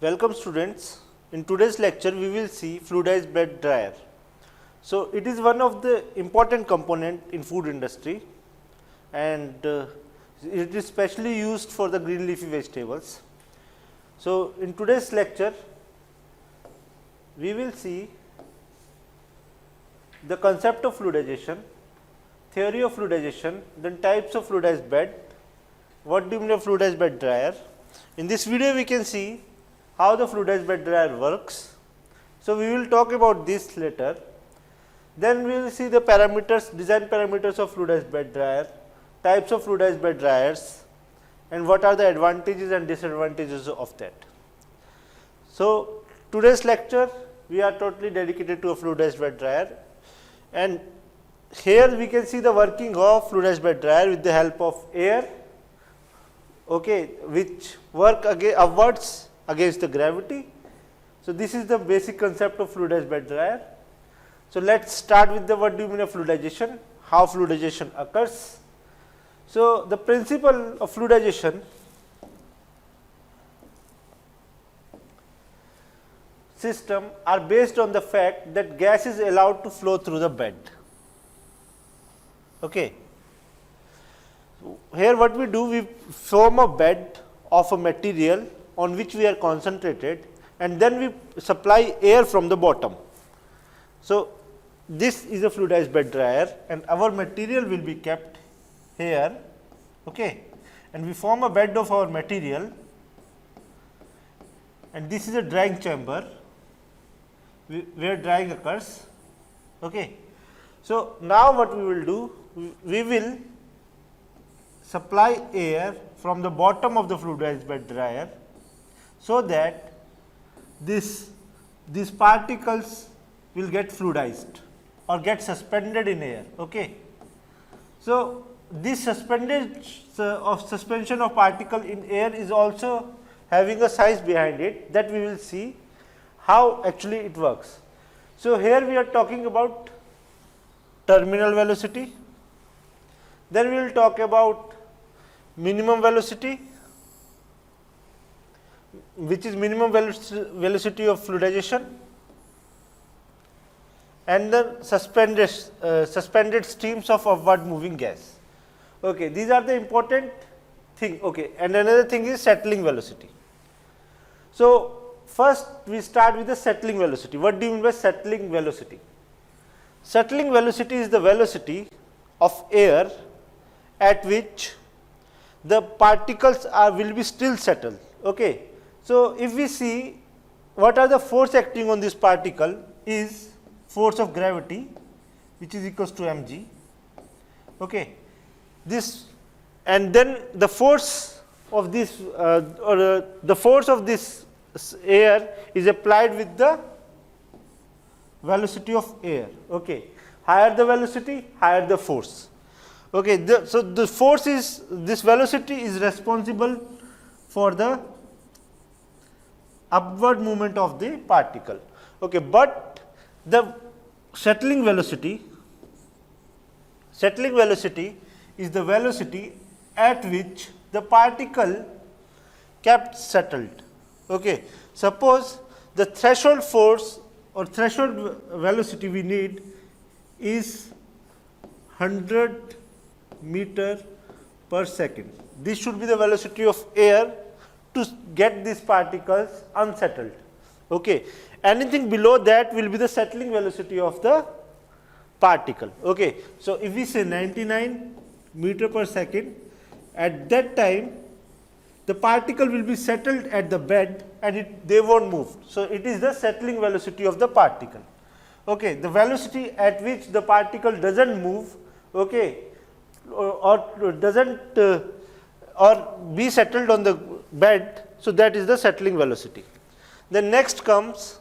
Welcome students. In today's lecture we will see fluidized bed dryer. So, it is one of the important component in food industry and it is specially used for the green leafy vegetables. So, in today's lecture we will see the concept of fluidization, theory of fluidization, then types of fluidized bed, what do you mean of fluidized bed dryer. In this video we can see how the fluidized bed dryer works. So, we will talk about this later. Then we will see the parameters, design parameters of fluidized bed dryer, types of fluidized bed dryers and what are the advantages and disadvantages of that. So, today's lecture we are totally dedicated to a fluidized bed dryer, and here we can see the working of fluidized bed dryer with the help of air, which work upwards against the gravity. So, this is the basic concept of fluidized bed dryer. So, let us start with the what do you mean of fluidization, how fluidization occurs. So, the principle of fluidization system are based on the fact that gas is allowed to flow through the bed. Here what we do, we form a bed of a material on which we are concentrated and then we supply air from the bottom. So, this is a fluidized bed dryer and our material will be kept here, and we form a bed of our material and this is a drying chamber where drying occurs. So, now what we will do, we will supply air from the bottom of the fluidized bed dryer, so that these particles will get fluidized or get suspended in air. So, this suspension of particle in air is also having a science behind it, that we will see how actually it works. So, here we are talking about terminal velocity, then we will talk about minimum velocity, which is minimum velocity of fluidization, and then suspended streams of upward moving gas. These are the important thing. And another thing is settling velocity. So, first we start with the settling velocity. What do you mean by settling velocity? Settling velocity is the velocity of air at which the particles will be still settled. So, if we see what are the force acting on this particle is force of gravity, which is equals to mg. This, and then the force of this the force of this air is applied with the velocity of air. Higher the velocity, higher the force. So, the force is, this velocity is responsible for the upward movement of the particle. But the settling velocity is the velocity at which the particle kept settled. Suppose the threshold force or threshold velocity we need is 100 meter per second. This should be the velocity of air to get these particles unsettled. Anything below that will be the settling velocity of the particle. So, if we say 99 meter per second, at that time the particle will be settled at the bed and they will not move. So, it is the settling velocity of the particle. The velocity at which the particle does not move or does not or be settled on the bed. So, that is the settling velocity. Then next comes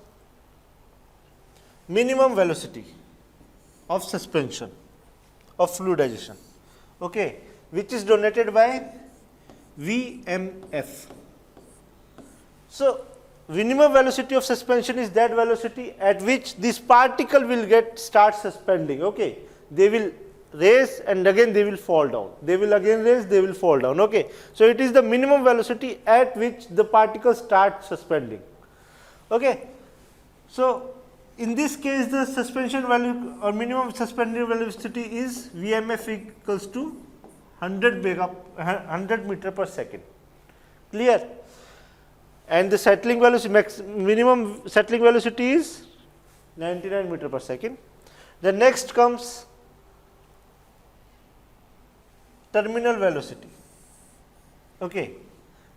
minimum velocity of suspension of fluidization, which is denoted by VMF. So, minimum velocity of suspension is that velocity at which this particle will start suspending. They will raise and again they will fall down, they will again raise, they will fall down. So, it is the minimum velocity at which the particles start suspending. Okay. So, in this case the suspension value or minimum suspended velocity is Vmf equals to 100 meter per second. Clear? And the settling velocity, minimum settling velocity is 99 meter per second. The next comes terminal velocity. Okay.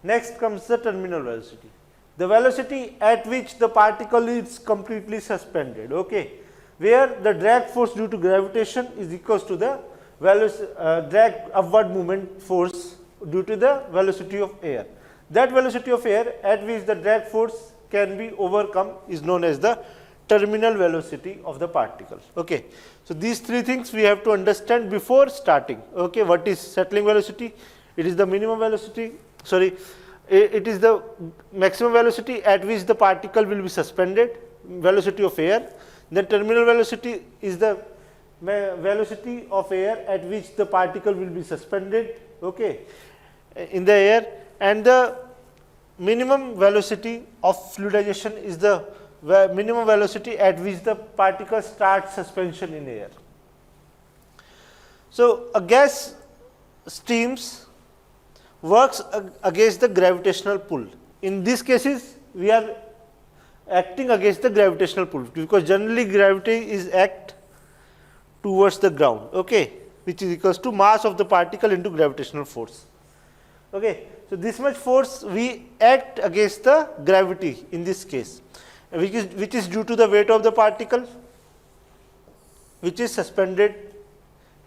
Next comes the terminal velocity, the velocity at which the particle is completely suspended, okay, where the drag force due to gravitation is equals to the drag upward movement force due to the velocity of air. That velocity of air at which the drag force can be overcome is known as the terminal velocity of the particle. Okay. So, these three things we have to understand before starting. Okay. What is settling velocity? It is the minimum velocity, sorry, it is the maximum velocity at which the particle will be suspended, velocity of air. Then terminal velocity is the velocity of air at which the particle will be suspended, okay, in the air, and the minimum velocity of fluidization is the minimum velocity at which the particle starts suspension in air. So, a gas streams works against the gravitational pull. In these cases, we are acting against the gravitational pull, because generally gravity is act towards the ground, okay, which is equals to mass of the particle into gravitational force. Okay. So, this much force we act against the gravity in this case, which is due to the weight of the particle which is suspended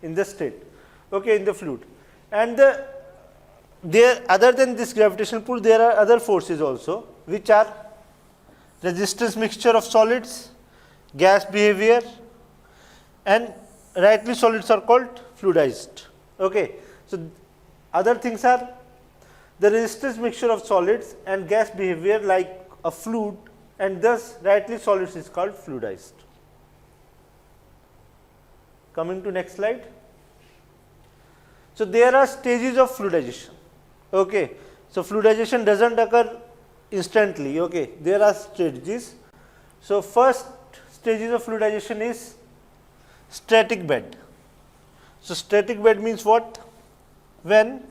in the state, okay, in the fluid. And there, other than this gravitational pull, there are other forces also, which are resistance mixture of solids, gas behavior, and rightly solids are called fluidized. Okay. So, other things are the resistance mixture of solids and gas behavior like a fluid, and thus rightly solids is called fluidized. Coming to next slide. So, there are stages of fluidization. Okay. So, fluidization does not occur instantly, okay. There are stages. So, first stages of fluidization is static bed. So, static bed means what? When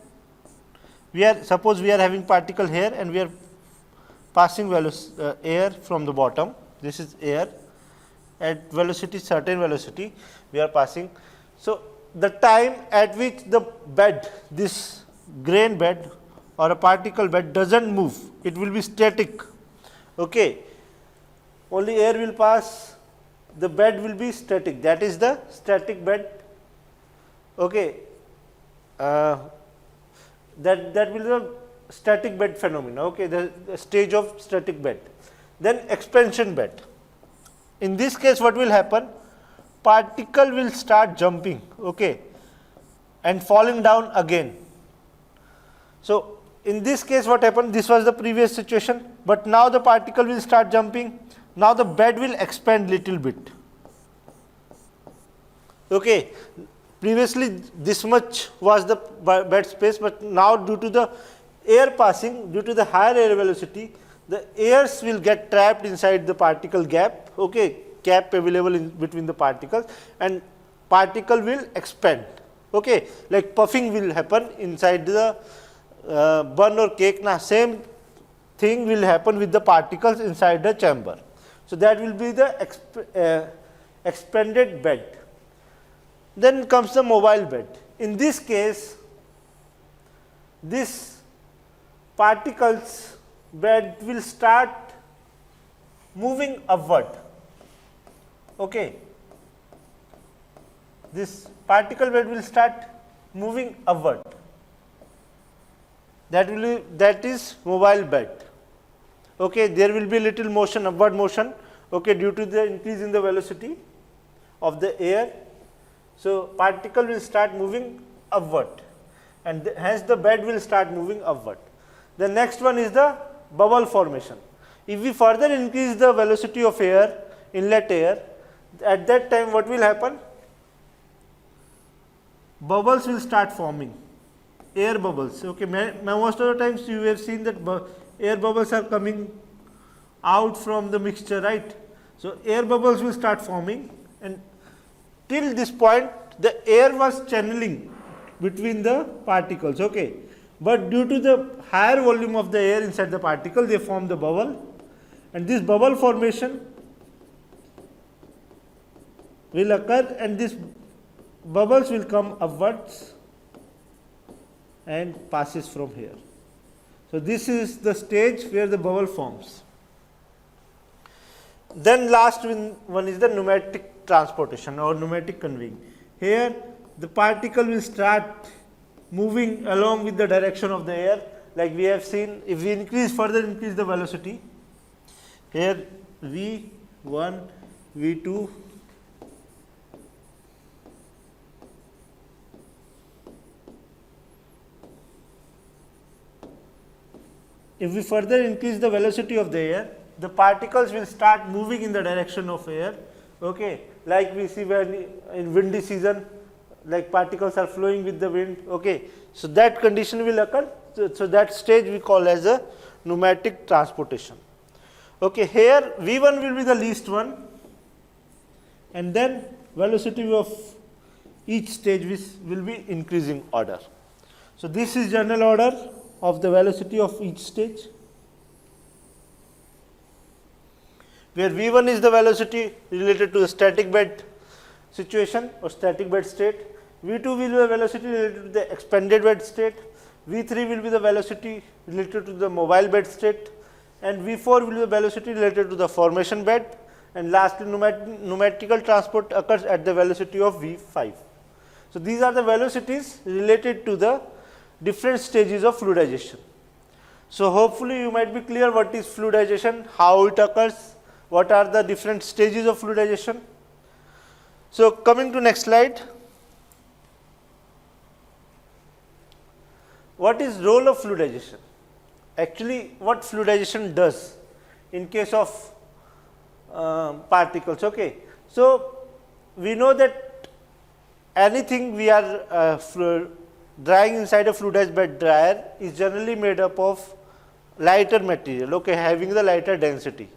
we are, suppose we are having particle here and we are passing air from the bottom, this is air at velocity, certain velocity we are passing. So, the time at which the bed, this grain bed or a particle bed does not move, it will be static, okay. Only air will pass, the bed will be static, that is the static bed, okay. That will be the static bed phenomena, okay, the stage of static bed. Then expansion bed. In this case, what will happen? Particle will start jumping, okay, and falling down again. So, in this case what happened? This was the previous situation, but now the particle will start jumping. Now, the bed will expand little bit, okay. Previously this much was the bed space, but now due to the air passing, due to the higher air velocity, the airs will get trapped inside the particle gap, okay, gap available in between the particles, and particle will expand, okay, like puffing will happen inside the bun or cake. Now, same thing will happen with the particles inside the chamber. So, that will be the expanded bed. Then comes the mobile bed. In this case, this particles bed will start moving upward, okay. This particle bed will start moving upward, that is mobile bed, okay. There will be little motion, upward motion, okay, due to the increase in the velocity of the air. So, particle will start moving upward, and hence the bed will start moving upward. The next one is the bubble formation. If we further increase the velocity of air, inlet air, at that time what will happen? Bubbles will start forming, air bubbles, okay. Most of the times you have seen that air bubbles are coming out from the mixture, right. So, air bubbles will start forming, and till this point the air was channeling between the particles, okay. But due to the higher volume of the air inside the particle, they form the bubble, and this bubble formation will occur, and these bubbles will come upwards and passes from here. So, this is the stage where the bubble forms. Then last one is the pneumatic transportation or pneumatic conveying. Here the particle will start moving along with the direction of the air, like we have seen. If we further increase the velocity, here V1, V2, if we further increase the velocity of the air, the particles will start moving in the direction of air, okay. Like we see when in windy season, like particles are flowing with the wind, okay. So, that condition will occur. So, that stage we call as a pneumatic transportation, okay. Here V1 will be the least one, and then velocity of each stage will be increasing order. So, this is general order of the velocity of each stage, where V1 is the velocity related to the static bed situation or static bed state, V2 will be the velocity related to the expanded bed state, V3 will be the velocity related to the mobile bed state, and V4 will be the velocity related to the formation bed, and lastly pneumatical transport occurs at the velocity of V5. So, these are the velocities related to the different stages of fluidization. So, hopefully you might be clear what is fluidization, how it occurs, what are the different stages of fluidization. So, coming to next slide. What is role of fluidization? Actually, what fluidization does in case of particles, okay. So, we know that anything we are drying inside a fluidized bed dryer is generally made up of lighter material, okay, having the lighter density.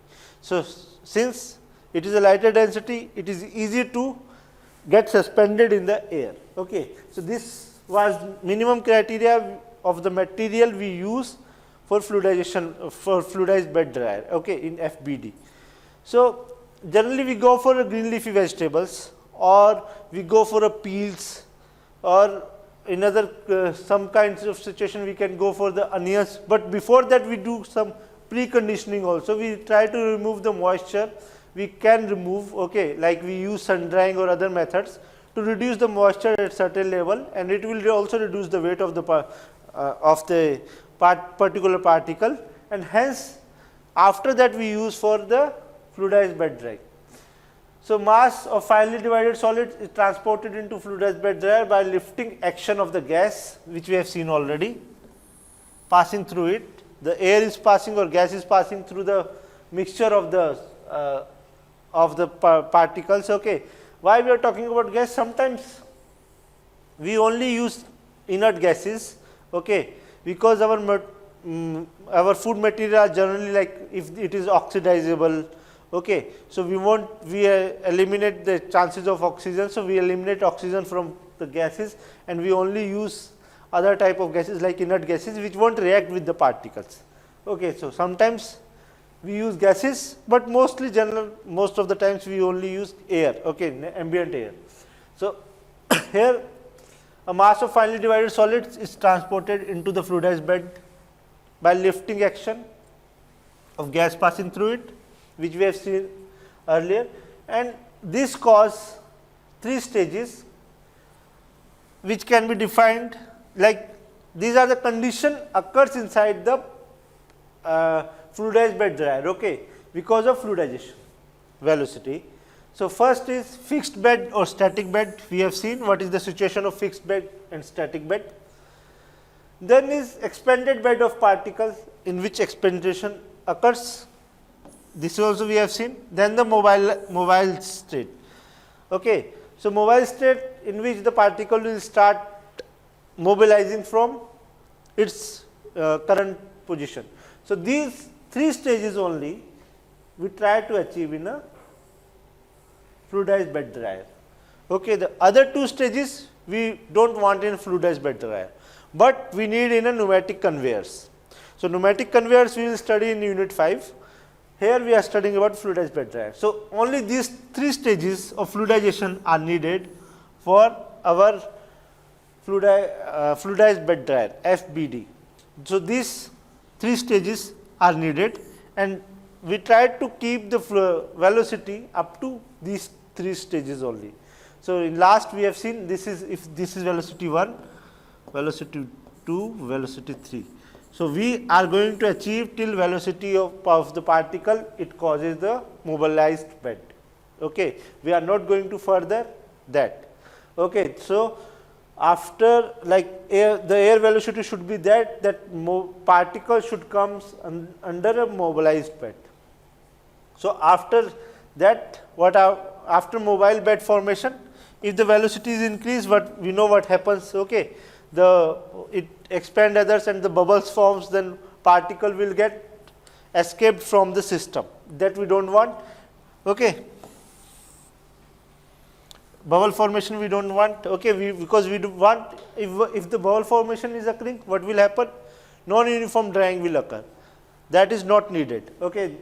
So, since it is a lighter density, it is easy to get suspended in the air, okay. So, this was minimum criteria of the material we use for fluidization, for fluidized bed dryer, okay, in FBD. So, generally we go for a green leafy vegetables, or we go for a peels, or in other some kinds of situation we can go for the onions, but before that we do some preconditioning also. We try to remove the moisture we can remove, okay, like we use sun drying or other methods to reduce the moisture at certain level, and it will also reduce the weight of the particular particle, and hence after that we use for the fluidized bed drying. So, mass of finely divided solid is transported into fluidized bed dryer by lifting action of the gas, which we have seen already, passing through it. The air is passing or gas is passing through the mixture of the particles, okay. Why we are talking about gas? Sometimes we only use inert gases, okay, because our food material are generally like if it is oxidizable, okay. So, we eliminate the chances of oxygen. So, we eliminate oxygen from the gases, and we only use other type of gases like inert gases which will not react with the particles, okay. So, sometimes we use gases, but most of the times we only use air, okay, ambient air. So, here a mass of finely divided solids is transported into the fluidized bed by lifting action of gas passing through it, which we have seen earlier, and this cause 3 stages which can be defined like these are the condition occurs inside the fluidized bed dryer, okay, because of fluidization velocity. So, first is fixed bed or static bed. We have seen what is the situation of fixed bed and static bed. Then is expanded bed of particles in which expansion occurs. This also we have seen. Then the mobile state, okay. So, mobile state in which the particle will start mobilizing from its current position. So, these 3 stages only we try to achieve in a fluidized bed dryer. Okay, the other two stages we do not want in fluidized bed dryer, but we need in a pneumatic conveyors. So, pneumatic conveyors we will study in unit 5. Here we are studying about fluidized bed dryer. So, only these 3 stages of fluidization are needed for our fluidized bed dryer FBD. So, these 3 stages are needed, and we try to keep the velocity up to these 3 stages only. So, in last we have seen this is, if this is velocity 1, velocity 2, velocity 3. So, we are going to achieve till velocity of the particle it causes the mobilized bed. Okay. We are not going to further that. Okay. So, after like the air velocity should be that particle should come under a mobilized bed. So, after that after mobile bed formation, if the velocity is increased, what we know what happens. Okay. It expand others and the bubbles forms, then particle will get escaped from the system, that we do not want. Okay. Bubble formation we do not want. Okay. Because we do want, if the bubble formation is occurring, what will happen? Non-uniform drying will occur, that is not needed. Okay.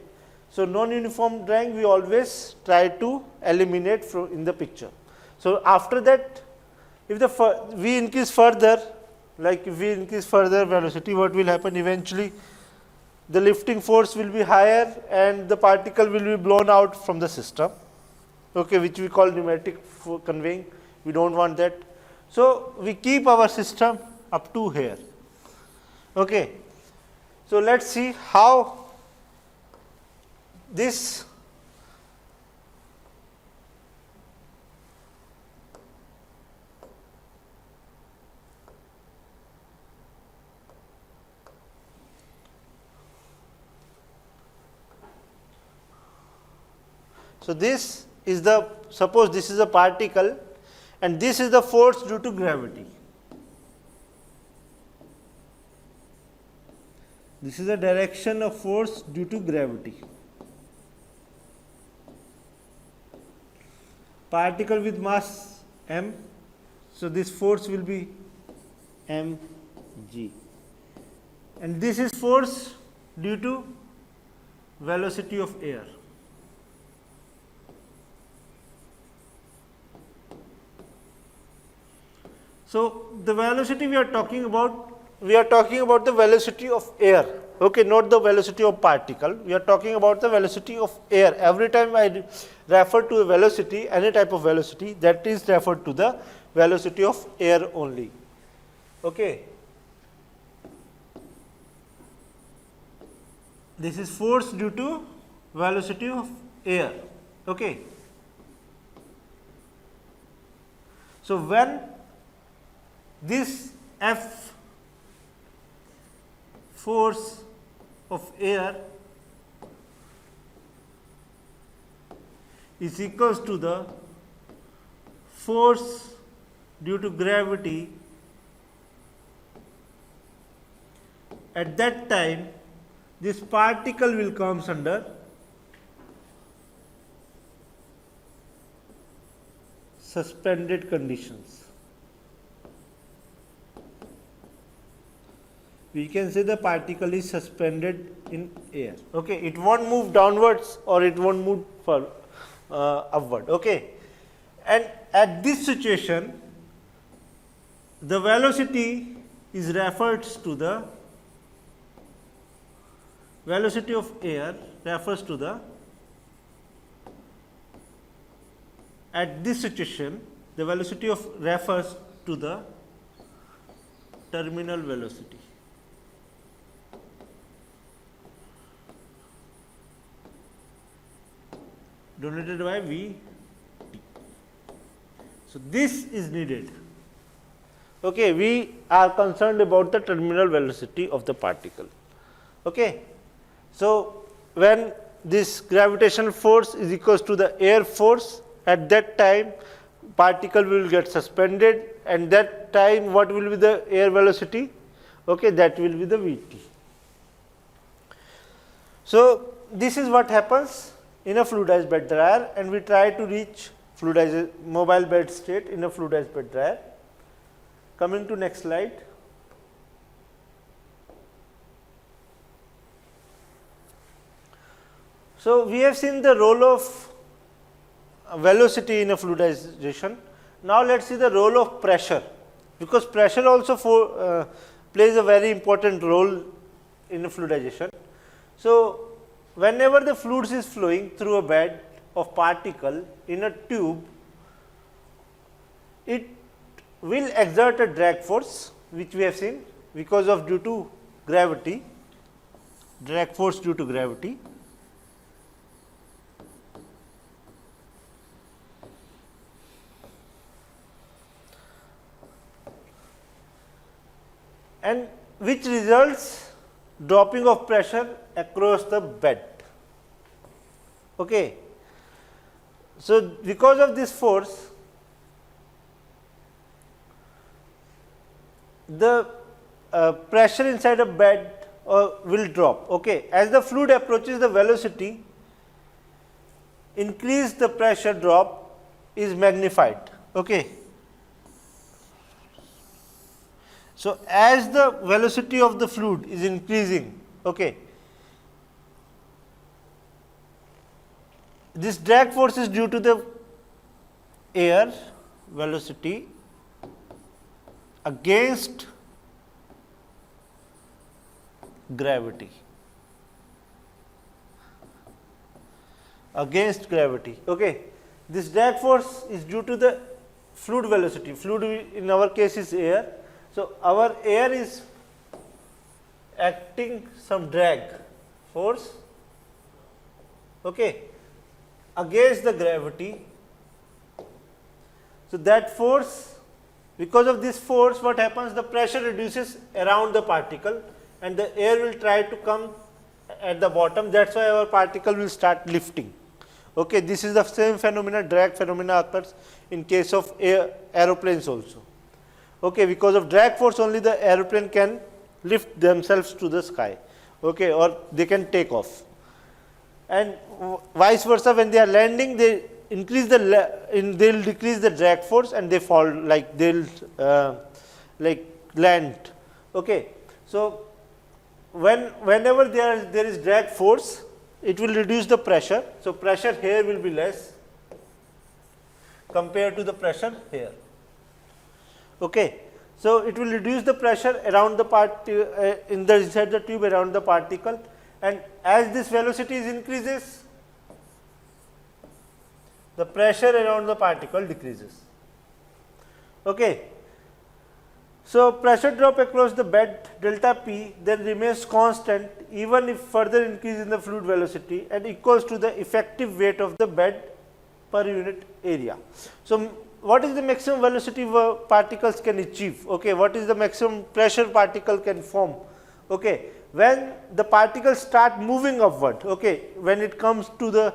So, non-uniform drying we always try to eliminate from in the picture. So, after that, if we increase further, like if we increase further velocity, what will happen eventually? The lifting force will be higher and the particle will be blown out from the system, okay, which we call pneumatic conveying. We do not want that. So, we keep our system up to here. Okay. So, let us see how this So, this is the, suppose this is a particle and this is the force due to gravity. This is the direction of force due to gravity. Particle with mass m, so this force will be mg, and this is force due to velocity of air. So, the velocity we are talking about the velocity of air, okay, not the velocity of particle. We are talking about the velocity of air. Every time I refer to a velocity, any type of velocity, that is referred to the velocity of air only. Okay. This is force due to velocity of air. Okay. So, when this F force of air is equals to the force due to gravity, at that time this particle will comes under suspended conditions. We can say the particle is suspended in air. Okay, it won't move downwards or it won't move upward. Okay, and at this situation, the velocity is referred to the velocity of air refers to the, at this situation, the velocity of refers to the terminal velocity. Denoted by V t. So, this is needed. Okay, we are concerned about the terminal velocity of the particle. Okay. So, when this gravitational force is equals to the air force, at that time particle will get suspended, and that time what will be the air velocity? Okay, that will be the V t. So, this is what happens in a fluidized bed dryer, and we try to reach fluidized mobile bed state in a fluidized bed dryer. Coming to next slide. So, we have seen the role of velocity in a fluidization. Now, let us see the role of pressure, because pressure also plays a very important role in a fluidization. So, whenever the fluids is flowing through a bed of particle in a tube, it will exert a drag force, which we have seen because of due to gravity, drag force due to gravity. And which results dropping of pressure across the bed. Okay. So, because of this force, the pressure inside a bed will drop. Okay. As the fluid approaches the velocity, increase the pressure drop is magnified. Okay. So, as the velocity of the fluid is increasing, okay, this drag force is due to the air velocity against gravity. Against gravity. Okay. This drag force is due to the fluid velocity. Fluid in our case is air. So, our air is acting some drag force, okay, against the gravity. So, that force, because of this force, what happens, the pressure reduces around the particle and the air will try to come at the bottom. That is why our particle will start lifting. Okay. This is the same phenomena, drag phenomena occurs in case of aeroplanes also. Okay, because of drag force only the aeroplane can lift themselves to the sky, okay, or they can take off. And vice versa, when they are landing, they increase the they will decrease the drag force and they fall, like they will like land. Okay. So, whenever there is drag force, it will reduce the pressure. So, pressure here will be less compared to the pressure here. Okay. So, it will reduce the pressure around the inside the tube around the particle, and as this velocity increases, the pressure around the particle decreases. Okay. So, pressure drop across the bed delta P then remains constant even if further increase in the fluid velocity and equals to the effective weight of the bed per unit area. So, what is the maximum velocity particles can achieve? Okay. What is the maximum pressure particle can form? Okay. When the particles start moving upward, okay, when it comes to the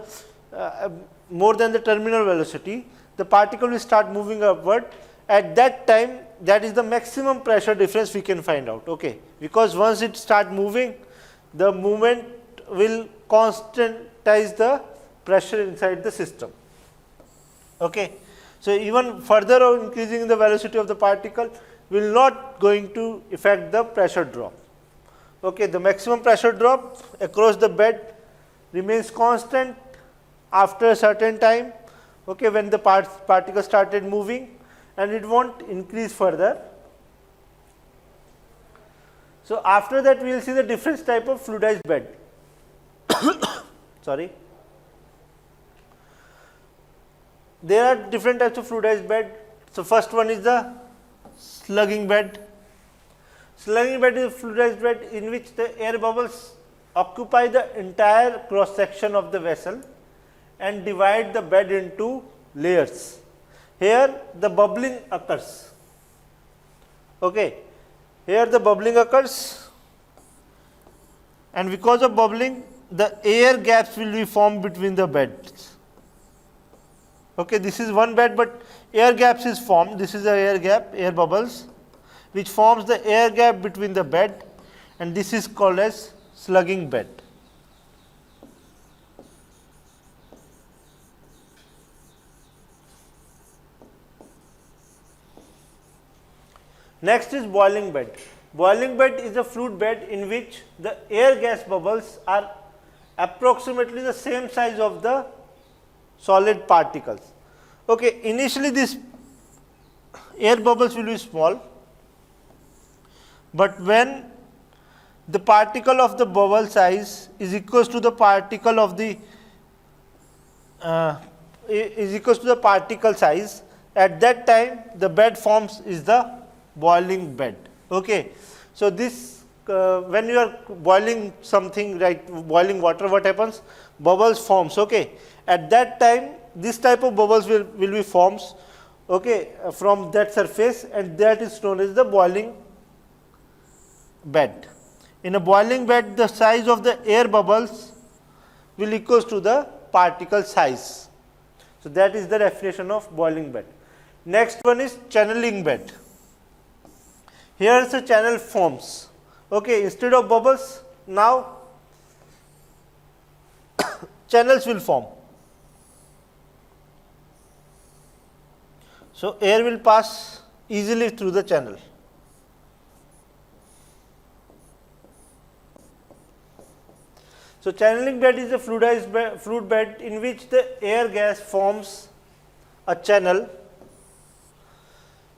more than the terminal velocity, the particle will start moving upward. At that time, that is the maximum pressure difference we can find out, okay, because once it start moving, the movement will constantize the pressure inside the system. Okay. So, even further increasing the velocity of the particle will not going to affect the pressure drop. Okay. The maximum pressure drop across the bed remains constant after a certain time, okay, when the particle started moving, and it will not increase further. So, after that we will see the different type of fluidized bed. Sorry. There are different types of fluidized bed. So, first one is the slugging bed. Slugging bed is a fluidized bed in which the air bubbles occupy the entire cross section of the vessel and divide the bed into layers. Here the bubbling occurs. Okay. Here the bubbling occurs, and because of bubbling, the air gaps will be formed between the beds. Okay, this is one bed, but air gaps is formed. This is the air gap, air bubbles, which forms the air gap between the bed, and this is called as slugging bed. Next is boiling bed. Boiling bed is a fluid bed in which the air gas bubbles are approximately the same size of the solid particles. Okay, initially this air bubbles will be small, but when the particle of the bubble size is equals to the particle of the particle size, at that time the bed forms is the boiling bed. Okay. So, this when you are boiling something, right, boiling water, what happens? Bubbles forms. Okay. At that time this type of bubbles will be forms, okay, from that surface, and that is known as the boiling bed. In a boiling bed, the size of the air bubbles will equals to the particle size. So, that is the definition of boiling bed. Next one is channeling bed. Here is a channel forms. Okay, instead of bubbles, now channels will form. So, air will pass easily through the channel. So, channeling bed is a fluid bed in which the air gas forms a channel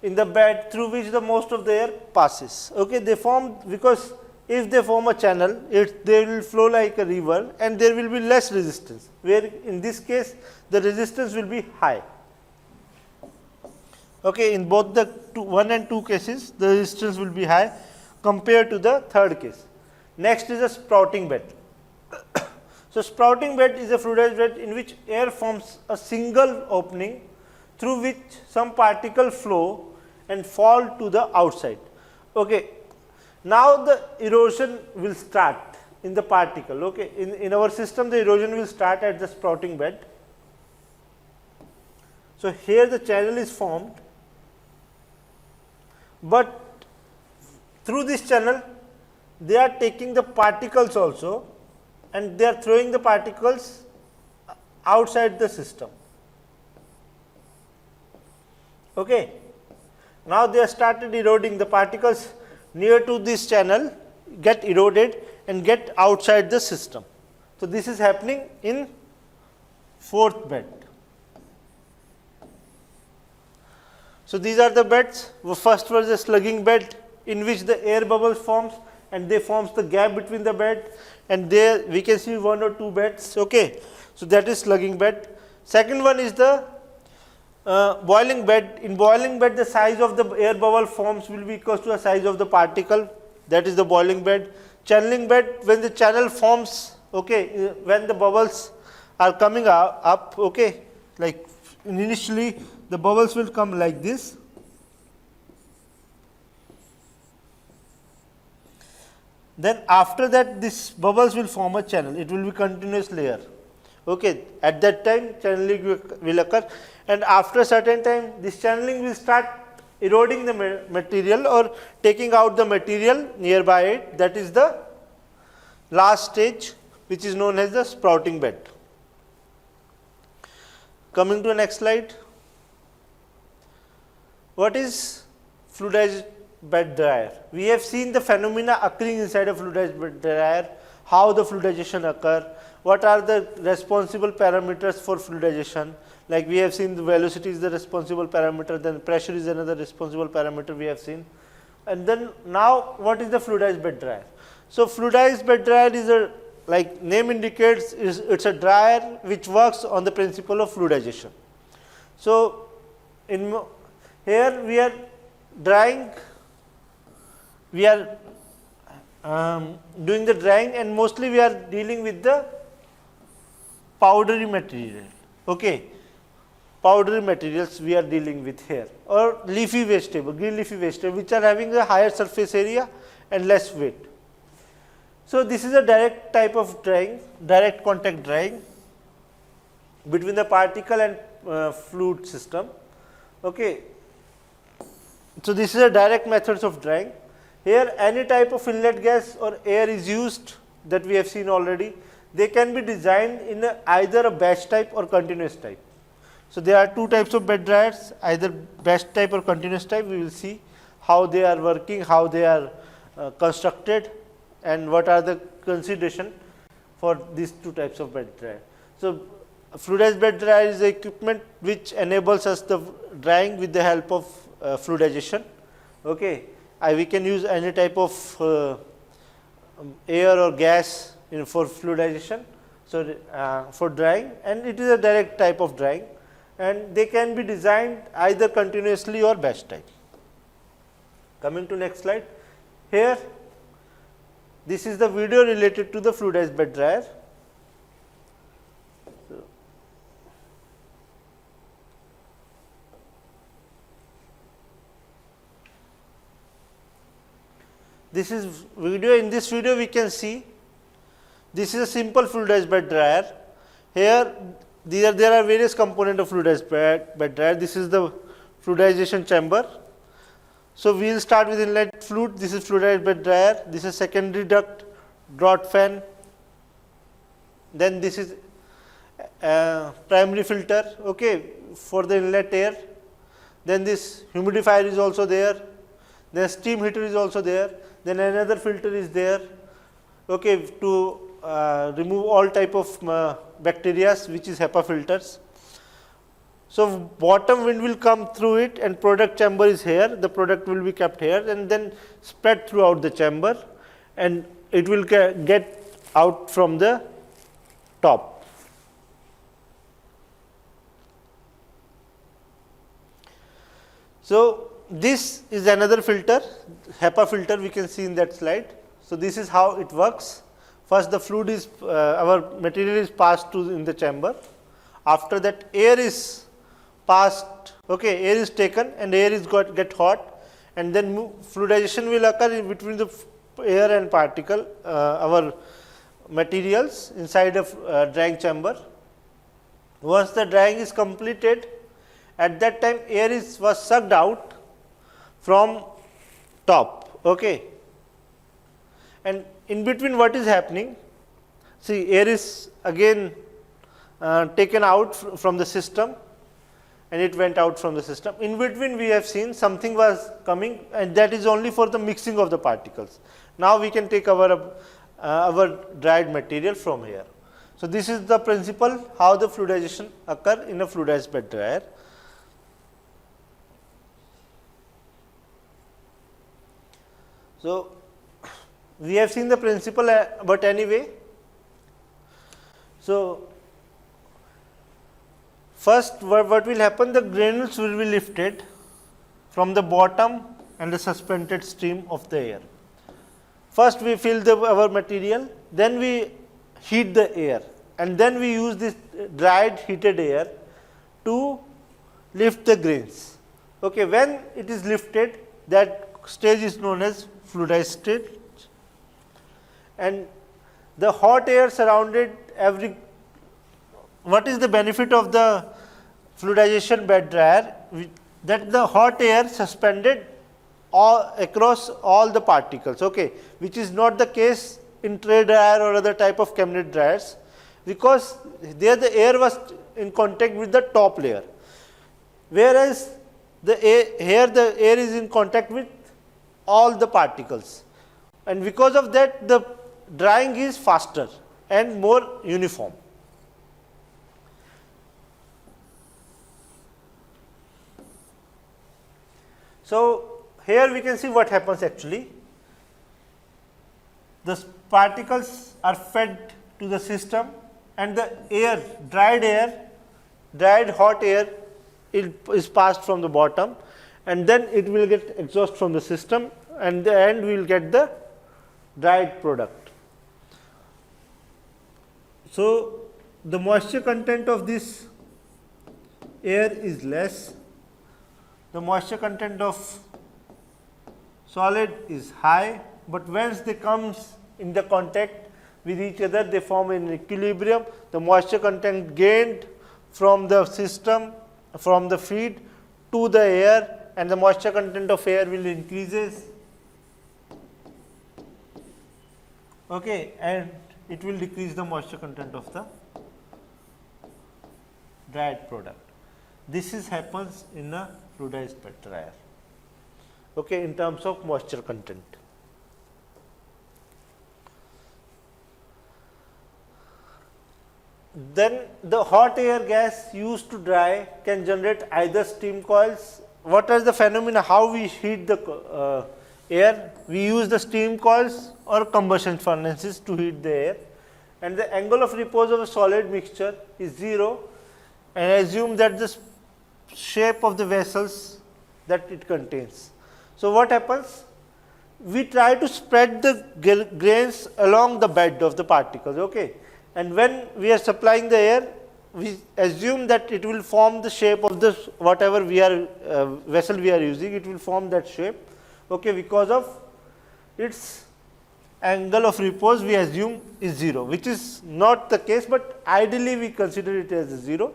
in the bed through which the most of the air passes. Okay, they form, because if they form a channel, they will flow like a river and there will be less resistance, where in this case the resistance will be high. Okay, in both the 1 and 2 cases the resistance will be high compared to the third case. Next is a sprouting bed. So, sprouting bed is a fluidized bed in which air forms a single opening through which some particle flow and fall to the outside. Okay. Now, the erosion will start in the particle. Okay. In our system, the erosion will start at the sprouting bed. So, here the channel is formed, but through this channel they are taking the particles also, and they are throwing the particles outside the system. Okay. Now, they have started eroding, the particles near to this channel get eroded and get outside the system. So, this is happening in fourth bed. So, these are the beds. First was the slugging bed in which the air bubbles forms and they forms the gap between the bed, and there we can see 1 or 2 beds. Okay. So, that is slugging bed. Second one is the boiling bed. In boiling bed, the size of the air bubble forms will be equal to the size of the particle, that is the boiling bed. Channeling bed, when the channel forms, okay, when the bubbles are coming up, okay, like initially the bubbles will come like this. Then after that this bubbles will form a channel, it will be continuous layer. Okay. At that time channeling will occur, and after a certain time this channeling will start eroding the material or taking out the material nearby it, that is the last stage, which is known as the sprouting bed. Coming to the next slide. What is fluidized bed dryer? We have seen the phenomena occurring inside a fluidized bed dryer, how the fluidization occur, what are the responsible parameters for fluidization. Like we have seen the velocity is the responsible parameter, then pressure is another responsible parameter we have seen. And then now what is the fluidized bed dryer? So, fluidized bed dryer is a, like name indicates, it's a dryer which works on the principle of fluidization. So, here we are drying, we are doing the drying, and mostly we are dealing with the powdery material. Okay. Powdery materials we are dealing with here, or leafy vegetable, green leafy vegetable, which are having a higher surface area and less weight. So, this is a direct type of drying, direct contact drying between the particle and fluid system. Okay. So, this is a direct methods of drying. Here any type of inlet gas or air is used, that we have seen already. They can be designed in either a batch type or continuous type. So, there are two types of bed dryers, either batch type or continuous type. We will see how they are working, how they are constructed, and what are the consideration for these two types of bed dryer. So, fluidized bed dryer is the equipment which enables us the drying with the help of fluidization. Okay. We can use any type of air or gas for fluidization. So, for drying, and it is a direct type of drying, and they can be designed either continuously or batch type. Coming to next slide, here this is the video related to the fluidized bed dryer. So, this is video. In this video we can see this is a simple fluidized bed dryer. Here there are various components of fluidized bed dryer. This is the fluidization chamber. So, we will start with inlet fluid. This is fluidized bed dryer. This is secondary duct, draught fan. Then this is primary filter, okay, for the inlet air. Then this humidifier is also there. Then steam heater is also there. Then another filter is there, okay, to remove all type of bacteria, which is HEPA filters. So, bottom wind will come through it, and product chamber is here. The product will be kept here and then spread throughout the chamber, and it will get out from the top. So, this is another filter, HEPA filter, we can see in that slide. So, this is how it works. First, the fluid is our material is passed to in the chamber. After that, air is passed, okay, air is taken and air is get hot, and then fluidization will occur in between the air and particle, our materials inside of drying chamber. Once the drying is completed, at that time air was sucked out from top, okay, and in between what is happening, see, air is again taken out from the system, and it went out from the system. In between we have seen something was coming, and that is only for the mixing of the particles. Now, we can take our dried material from here. So, this is the principle how the fluidization occur in a fluidized bed dryer. So, we have seen the principle, but anyway. So, first what will happen, the granules will be lifted from the bottom and the suspended stream of the air. First we fill our material, then we heat the air, and then we use this dried heated air to lift the grains. Okay, when it is lifted, that stage is known as fluidized stage, and the hot air surrounded every. What is the benefit of the fluidization bed dryer? That the hot air suspended across all the particles, okay, which is not the case in tray dryer or other type of cabinet dryers, because there the air was in contact with the top layer, whereas here the air is in contact with all the particles, and because of that the drying is faster and more uniform. So, here we can see what happens actually. The particles are fed to the system, and the air, dried hot air is passed from the bottom, and then it will get exhaust from the system, and the end we will get the dried product. So, the moisture content of this air is less. The moisture content of solid is high, but once they comes in the contact with each other, they form an equilibrium. The moisture content gained from the system, from the feed to the air, and the moisture content of air will increases, okay, and it will decrease the moisture content of the dried product. This happens in a fluidized bed dryer. okay, in terms of moisture content. Then the hot air gas used to dry can generate either steam coils. What are the phenomena? How we heat the air? We use the steam coils or combustion furnaces to heat the air, and the angle of repose of a solid mixture is 0, and assume that the shape of the vessels that it contains. So, what happens? We try to spread the grains along the bed of the particles, okay. And when we are supplying the air, we assume that it will form the shape of the whatever we are vessel we are using, it will form that shape, okay, because of its angle of repose we assume is 0, which is not the case, but ideally we consider it as 0,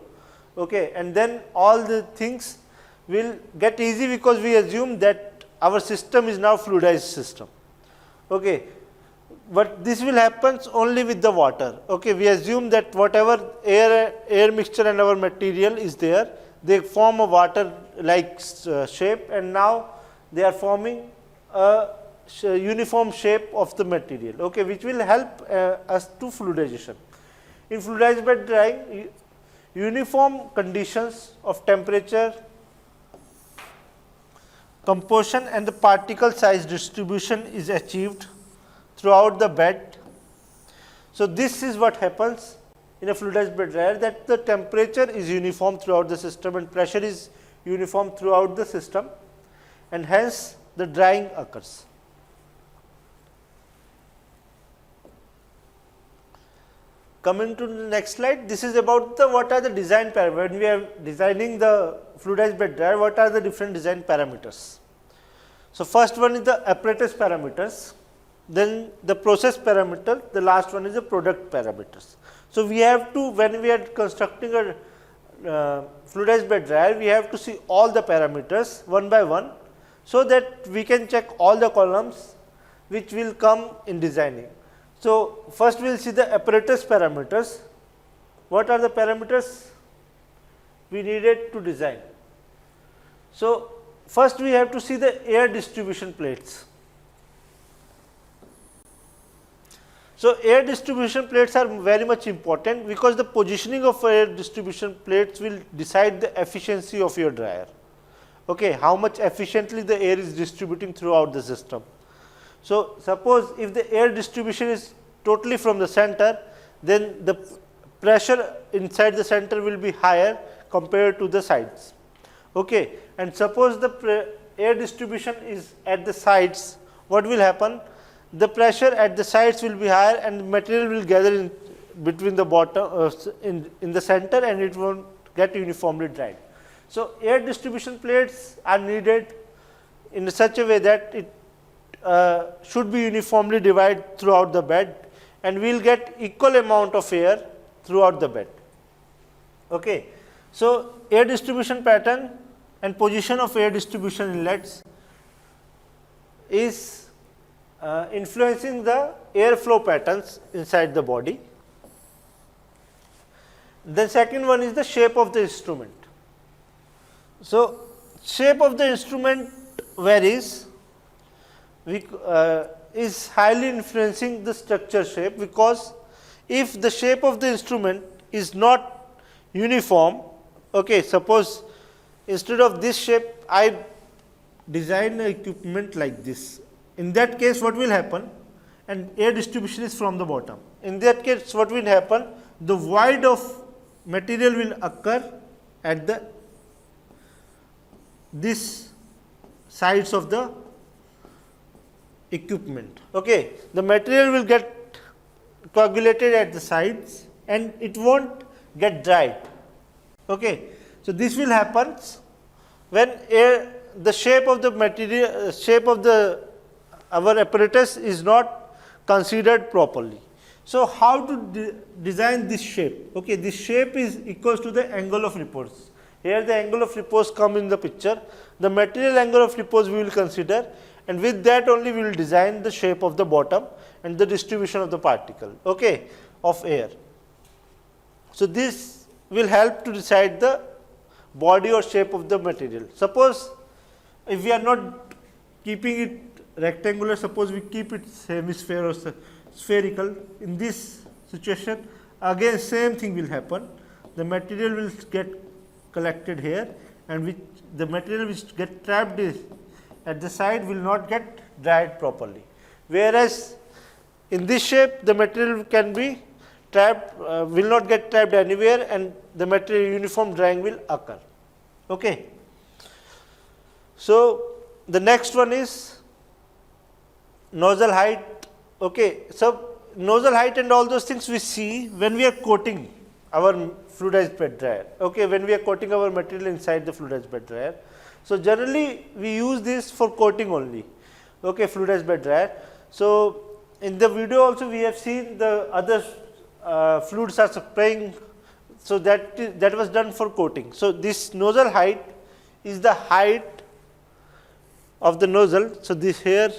okay. And then all the things will get easy because we assume that our system is now fluidized system, okay. But this will happen only with the water, okay. We assume that whatever air mixture and our material is there, they form a water like shape, and now they are forming a uniform shape of the material, okay, which will help us to fluidization. In fluidized bed drying, uniform conditions of temperature, composition and the particle size distribution is achieved throughout the bed. So, this is what happens in a fluidized bed dryer, that the temperature is uniform throughout the system and pressure is uniform throughout the system, and hence the drying occurs. Coming to the next slide, this is about the what are the design parameters. When we are designing the fluidized bed dryer, what are the different design parameters? So, first one is the apparatus parameters, then the process parameter, the last one is the product parameters. So, we have to, when we are constructing a fluidized bed dryer, we have to see all the parameters one by one, so that we can check all the columns which will come in designing. So, first we will see the apparatus parameters. What are the parameters we needed to design? So, first we have to see the air distribution plates. So, air distribution plates are very much important, because the positioning of air distribution plates will decide the efficiency of your dryer, okay, how much efficiently the air is distributing throughout the system. So, suppose if the air distribution is totally from the center, then the pressure inside the center will be higher compared to the sides, okay. And suppose the air distribution is at the sides, what will happen? The pressure at the sides will be higher and material will gather in between the bottom in the center, and it won't get uniformly dried. So, air distribution plates are needed in such a way that it should be uniformly divided throughout the bed, and we will get equal amount of air throughout the bed, okay. So, air distribution pattern and position of air distribution inlets is influencing the airflow patterns inside the body. The second one is the shape of the instrument. So, shape of the instrument varies, is highly influencing the structure shape, because if the shape of the instrument is not uniform, okay, suppose instead of this shape I design an equipment like this. In that case, what will happen? And air distribution is from the bottom. In that case, what will happen? The void of material will occur at the this sides of the equipment. Okay, the material will get coagulated at the sides and it won't get dried. Okay, so this will happen when the shape of the material, shape of the our apparatus is not considered properly. So, how to design this shape? Okay, this shape is equals to the angle of repose. Here the angle of repose come in the picture. The material angle of repose we will consider, and with that only we will design the shape of the bottom and the distribution of the particle, okay, of air. So, this will help to decide the body or shape of the material. Suppose if we are not keeping it rectangular, suppose we keep it hemisphere or spherical, in this situation again same thing will happen. The material will get collected here, and which the material which get trapped is at the side will not get dried properly. Whereas, in this shape the material can be trapped, will not get trapped anywhere, and the material uniform drying will occur. Okay. So, the next one is nozzle height. Okay. So, nozzle height and all those things we see when we are coating our fluidized bed dryer. Okay. When we are coating our material inside the fluidized bed dryer. So, generally we use this for coating only. Okay, fluidized bed dryer. So, in the video also we have seen the other fluids are spraying. So, that was done for coating. So, this nozzle height is the height of the nozzle. So, this here,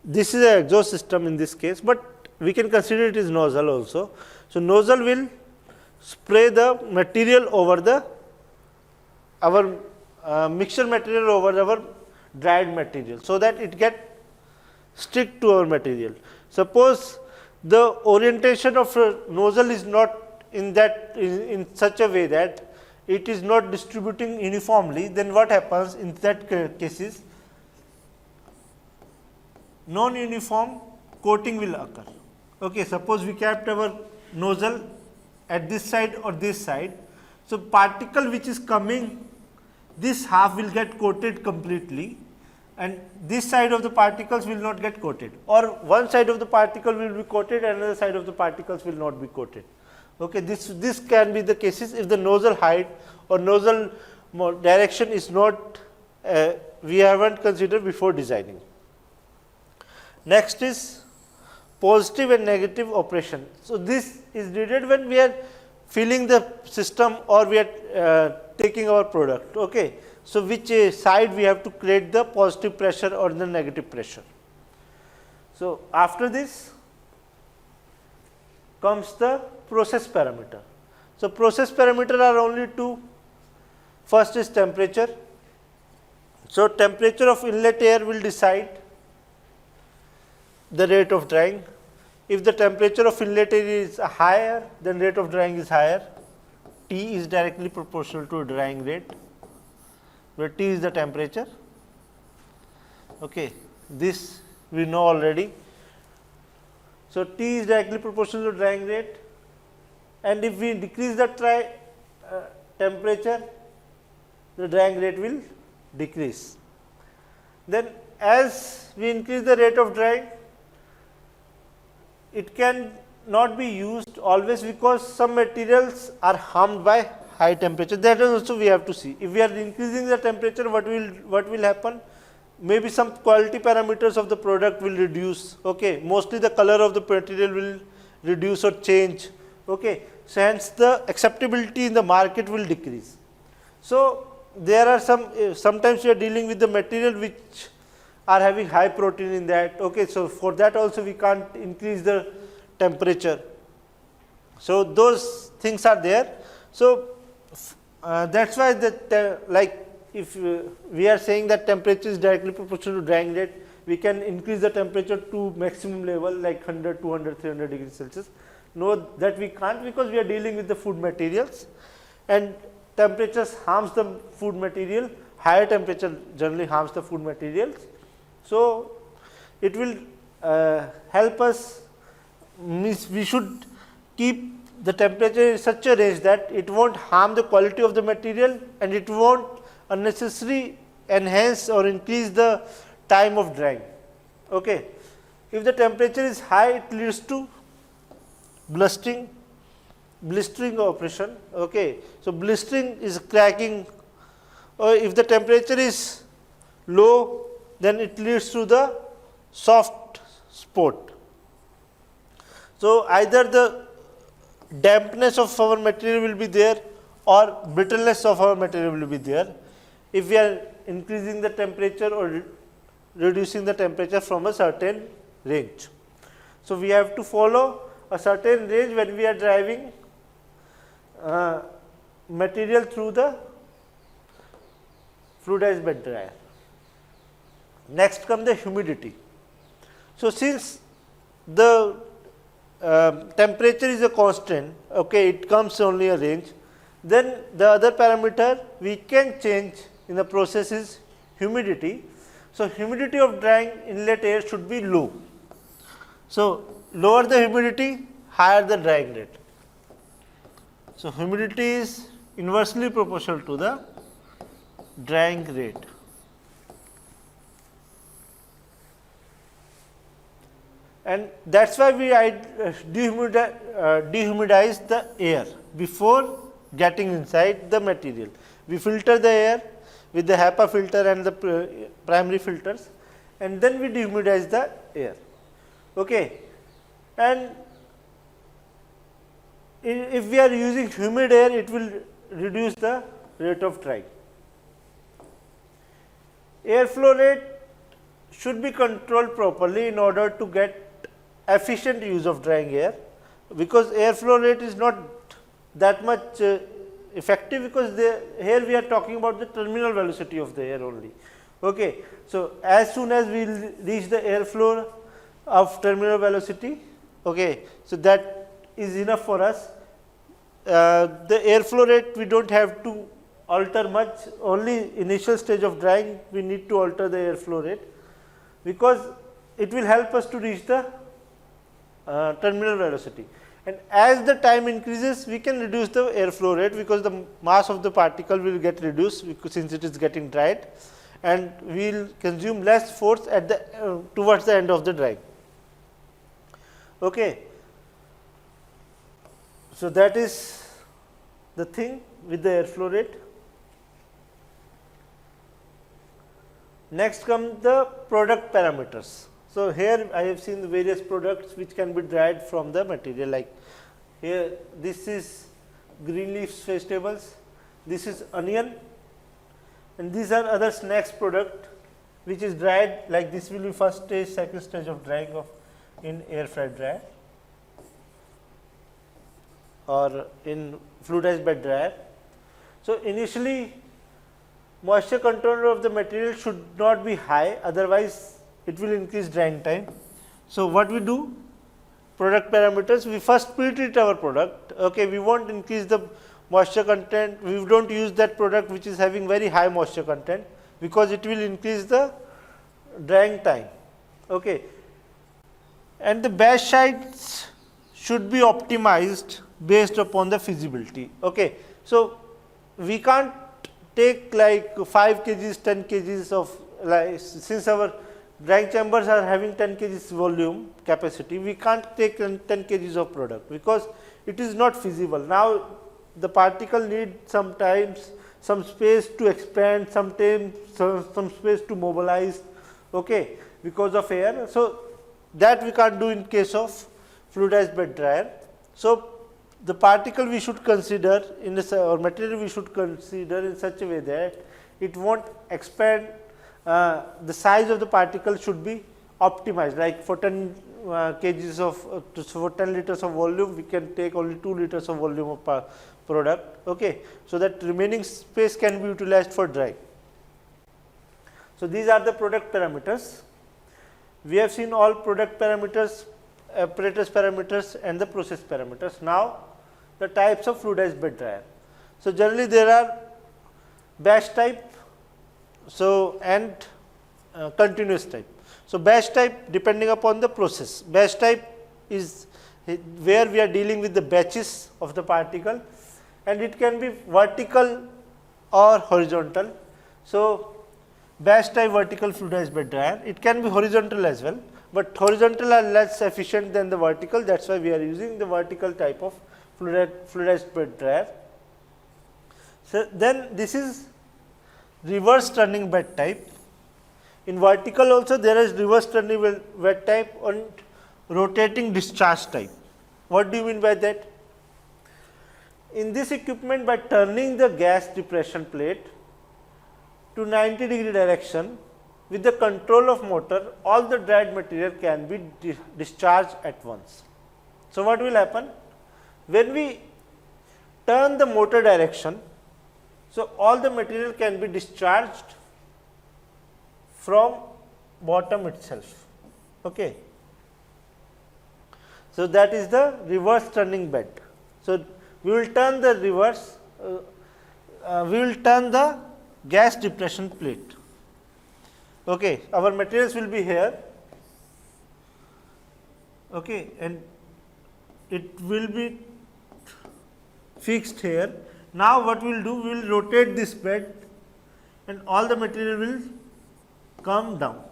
this is an exhaust system in this case, but we can consider it is nozzle also. So, nozzle will spray the material over the our mixture material over our dried material, so that it get stick to our material. Suppose the orientation of a nozzle is not in that in such a way that it is not distributing uniformly, then what happens in that cases, non-uniform coating will occur. Okay, suppose we kept our nozzle at this side or this side. So, particle which is coming, this half will get coated completely, and this side of the particles will not get coated, or one side of the particle will be coated and another side of the particles will not be coated. Okay, this can be the cases if the nozzle height or nozzle direction is not we haven't considered before designing. Next is positive and negative operation. So, this is needed when we are filling the system or we are taking our product. Okay. So, which side we have to create the positive pressure or the negative pressure. So, after this comes the process parameter. So, process parameter are only two. First is temperature. So, temperature of inlet air will decide the rate of drying. If the temperature of inlet air is higher, then rate of drying is higher. T is directly proportional to drying rate, where T is the temperature. Okay. This we know already. So, T is directly proportional to drying rate, and if we decrease the temperature, the drying rate will decrease. Then as we increase the rate of drying, it can not be used always, because some materials are harmed by high temperature. That also we have to see. If we are increasing the temperature, what will happen? Maybe some quality parameters of the product will reduce. Okay. Mostly the color of the material will reduce or change. Okay. So, hence the acceptability in the market will decrease. So, there are sometimes we are dealing with the material which are having high protein in that. Okay. So, for that also we can't increase the temperature. So, those things are there. So, that is why like if we are saying that temperature is directly proportional to drying rate, we can increase the temperature to maximum level like 100, 200, 300 degrees Celsius. No, that we can't, because we are dealing with the food materials, and temperatures harms the food material, higher temperature generally harms the food materials. So, it will help us, means we should keep the temperature in such a range that it will not harm the quality of the material, and it will not unnecessarily enhance or increase the time of drying. Okay. If the temperature is high, it leads to blistering operation. Okay. So, blistering is cracking, or if the temperature is low, then it leads to the soft spot. So, either the dampness of our material will be there or brittleness of our material will be there, if we are increasing the temperature or reducing the temperature from a certain range. So, we have to follow a certain range when we are driving material through the fluidized bed dryer. Next comes the humidity. So, since the temperature is a constant, okay, it comes only a range, then the other parameter we can change in the process is humidity. So, humidity of drying inlet air should be low. So, lower the humidity, higher the drying rate. So, humidity is inversely proportional to the drying rate. And that is why we dehumidize the air before getting inside the material. We filter the air with the HEPA filter and the primary filters, and then we dehumidize the air. Okay. And if we are using humid air, it will reduce the rate of drying. Airflow rate should be controlled properly in order to get efficient use of drying air, because airflow rate is not that much effective, because here we are talking about the terminal velocity of the air only. Okay. So, as soon as we reach the airflow of terminal velocity, okay, so that is enough for us. The airflow rate we do not have to alter much, only initial stage of drying we need to alter the airflow rate, because it will help us to reach the terminal velocity. And as the time increases, we can reduce the airflow rate, because the mass of the particle will get reduced, because since it is getting dried, and we will consume less force at the towards the end of the drying. Okay. So, that is the thing with the airflow rate. Next come the product parameters. So, here I have seen the various products which can be dried from the material, like here this is green leaf vegetables, this is onion, and these are other snacks product which is dried, like this will be first stage, second stage of drying of in air fried dryer or in fluidized bed dryer. So, initially moisture content of the material should not be high, otherwise it will increase drying time. So, what we do? Product parameters, we first pre-treat our product. Okay, we won't increase the moisture content, we do not use that product which is having very high moisture content, because it will increase the drying time. Okay. And the batch size should be optimized based upon the feasibility. Okay. So, we can't take like 5 kgs, 10 kgs of, like, since our drying chambers are having 10 kgs volume capacity, we can't take 10 kgs of product, because it is not feasible. Now, the particle need sometimes some space to expand, sometimes some space to mobilize, okay, because of air. So, that we can't do in case of fluidized bed dryer. So, the particle we should consider in this, or material we should consider in such a way that it won't expand, the size of the particle should be optimized, like for 10 kgs of for 10 liters of volume, we can take only 2 liters of volume of product. Okay. So, that remaining space can be utilized for drying. So, these are the product parameters. We have seen all product parameters, apparatus parameters and the process parameters. Now, the types of fluidized bed dryer. So, generally there are batch type, so and continuous type. So, batch type depending upon the process. Batch type is where we are dealing with the batches of the particle, and it can be vertical or horizontal. So, batch type vertical fluidized bed dryer, it can be horizontal as well, but horizontal are less efficient than the vertical, that is why we are using the vertical type of fluidized bed dryer. So, then this is reverse turning bed type. In vertical also there is reverse turning bed type and rotating discharge type. What do you mean by that? In this equipment, by turning the gas depression plate to 90-degree direction with the control of motor, all the dried material can be discharged at once. So, what will happen? When we turn the motor direction, so all the material can be discharged from bottom itself. Okay. So, that is the reverse turning bed. So, we will turn the reverse, we will turn the gas depression plate. Okay. Our materials will be here, okay, and it will be fixed here. Now, what we will do, we will rotate this bed and all the material will come down.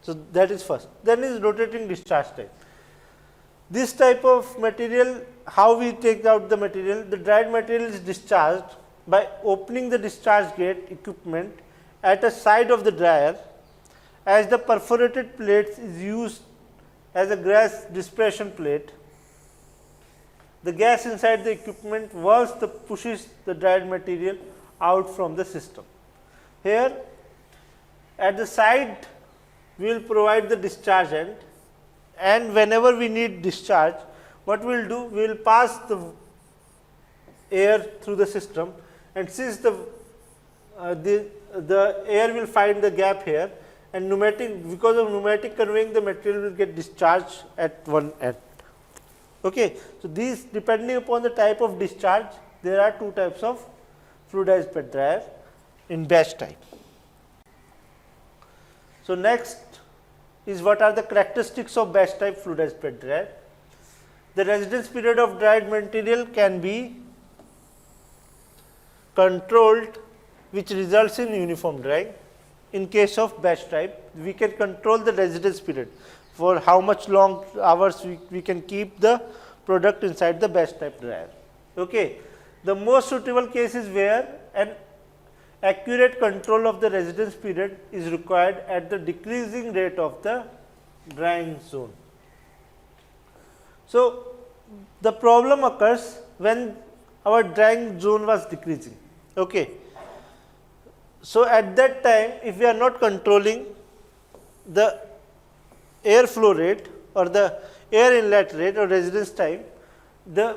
So, that is first. Then is rotating discharge type. This type of material, how we take out the material? The dried material is discharged by opening the discharge gate equipment at a side of the dryer, as the perforated plates is used as a gas dispersion plate. The gas inside the equipment once pushes the dried material out from the system. Here at the side we will provide the discharge end, and whenever we need discharge, what we will do, we will pass the air through the system, and since the air will find the gap here, and because of pneumatic conveying, the material will get discharged at one end. Okay. So, these depending upon the type of discharge, there are two types of fluidized bed dryer in batch type. So, next is what are the characteristics of batch type fluidized bed dryer. The residence period of dried material can be controlled, which results in uniform drying. In case of batch type, we can control the residence period for how much long hours we can keep the product inside the batch type dryer. Okay. The most suitable case is where an accurate control of the residence period is required at the decreasing rate of the drying zone. So, the problem occurs when our drying zone was decreasing. Okay. So, at that time, if we are not controlling the air flow rate or the air inlet rate or residence time,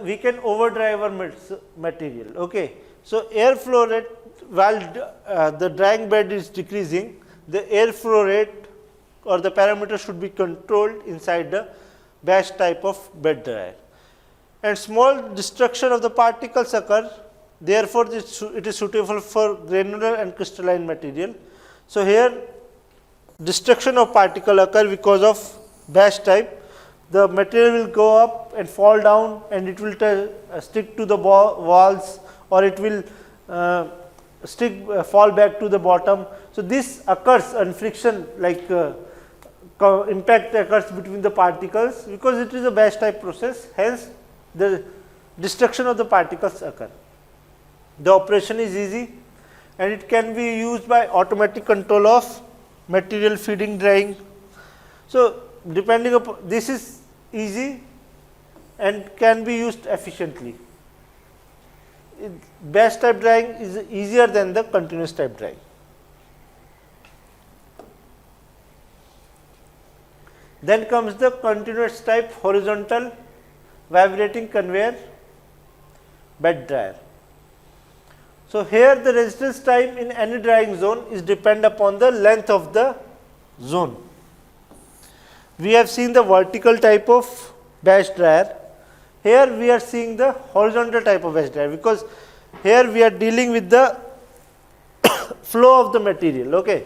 we can overdry our material. Okay. So, air flow rate, while the drying bed is decreasing, the air flow rate or the parameter should be controlled inside the batch type of bed dryer. And small destruction of the particles occur, therefore, it is suitable for granular and crystalline material. So, here destruction of particle occur because of batch type. The material will go up and fall down, and it will stick to the walls, or it will fall back to the bottom. So, this occurs on friction, like impact occurs between the particles, because it is a batch type process, hence the destruction of the particles occur. The operation is easy, and it can be used by automatic control of material feeding drying. So, depending upon this is easy and can be used efficiently. Batch type drying is easier than the continuous type drying. Then comes the continuous type horizontal vibrating conveyor bed dryer. So, here the residence time in any drying zone is depend upon the length of the zone. We have seen the vertical type of batch dryer. Here we are seeing the horizontal type of batch dryer, because here we are dealing with the flow of the material. Okay.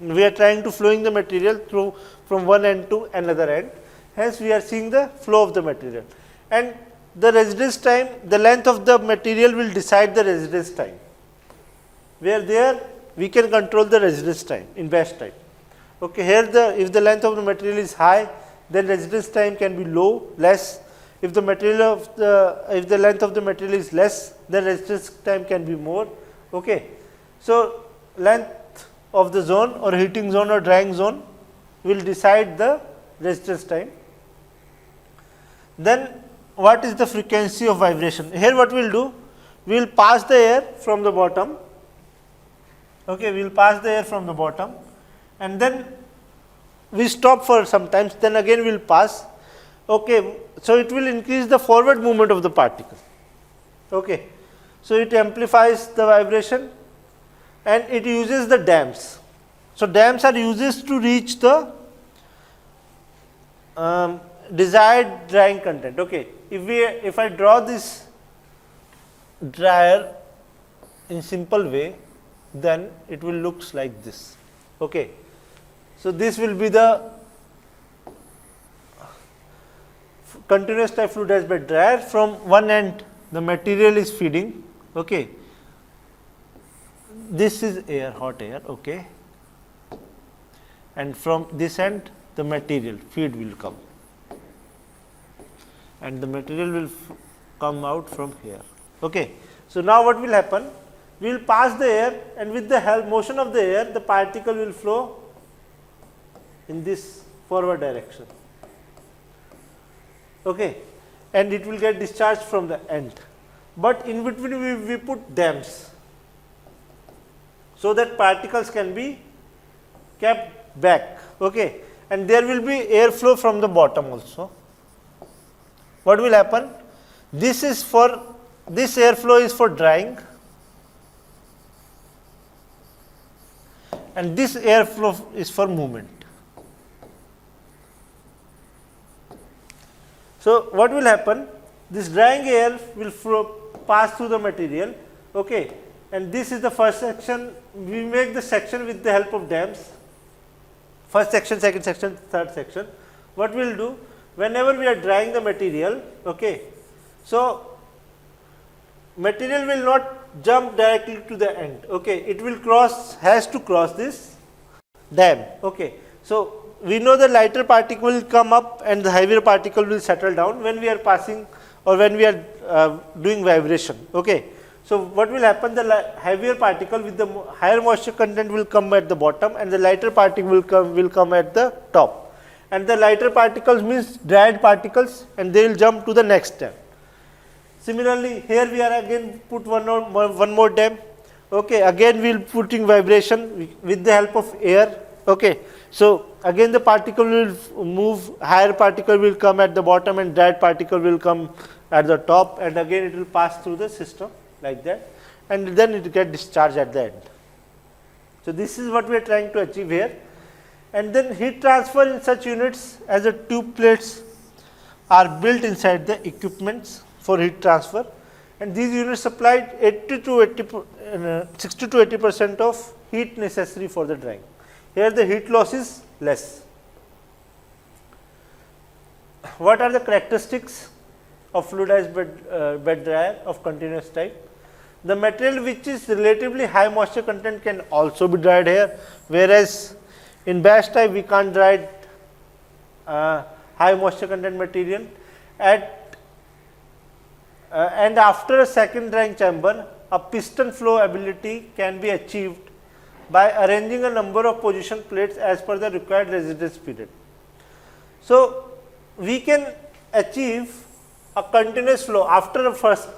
We are trying to flowing the material through from one end to another end. Hence, we are seeing the flow of the material, and the residence time, the length of the material will decide the residence time. Where there we can control the residence time in batch type. Okay, here if the length of the material is high, then residence time can be low, less. If the length of the material is less, then residence time can be more. Okay. So, length of the zone or heating zone or drying zone will decide the residence time. Then what is the frequency of vibration? Here what we will do, we will pass the air from the bottom. Okay, we will pass the air from the bottom, and then we stop for some times, then again we will pass. Okay, so it will increase the forward movement of the particle. Okay, so it amplifies the vibration, and it uses the dams. So dams are used to reach the desired drying content. Okay, if I draw this dryer in simple way, then it will looks like this. Okay, so this will be the continuous type fluidized bed dryer. From one end the material is feeding. Okay, this is air, hot air. Okay, and from this end the material feed will come, and the material will come out from here. Okay. So, now what will happen? We will pass the air, and with the motion of the air, the particle will flow in this forward direction. Okay. And it will get discharged from the end, but in between we put dams, so that particles can be kept back. Okay. And there will be air flow from the bottom also. What will happen? This airflow is for drying, and this airflow is for movement. So, what will happen? This drying air will pass through the material. Okay. And this is the first section. We make the section with the help of dams. First section, second section, third section. What we will do? Whenever we are drying the material, okay, so material will not jump directly to the end. Okay, it will has to cross this dam. Okay, so we know the lighter particle will come up and the heavier particle will settle down when we are passing or when we are doing vibration. Okay, so what will happen? The heavier particle with the higher moisture content will come at the bottom, and the lighter particle will come at the top. And the lighter particles means dried particles, and they will jump to the next dam. Similarly, here we are again put one more dam. Okay, again we will putting vibration with the help of air. Okay, so again the particle will move, higher particle will come at the bottom and dried particle will come at the top, and again it will pass through the system like that, and then it get discharged at the end. So this is what we are trying to achieve here. And then heat transfer in such units as the tube plates are built inside the equipments for heat transfer, and these units supplied 60 to 80% of heat necessary for the drying. Here the heat loss is less. What are the characteristics of fluidized bed dryer of continuous type? The material which is relatively high moisture content can also be dried here, whereas in batch type we can't dry high moisture content material. And after a second drying chamber, a piston flow ability can be achieved by arranging a number of position plates as per the required residence period. So we can achieve a continuous flow after a first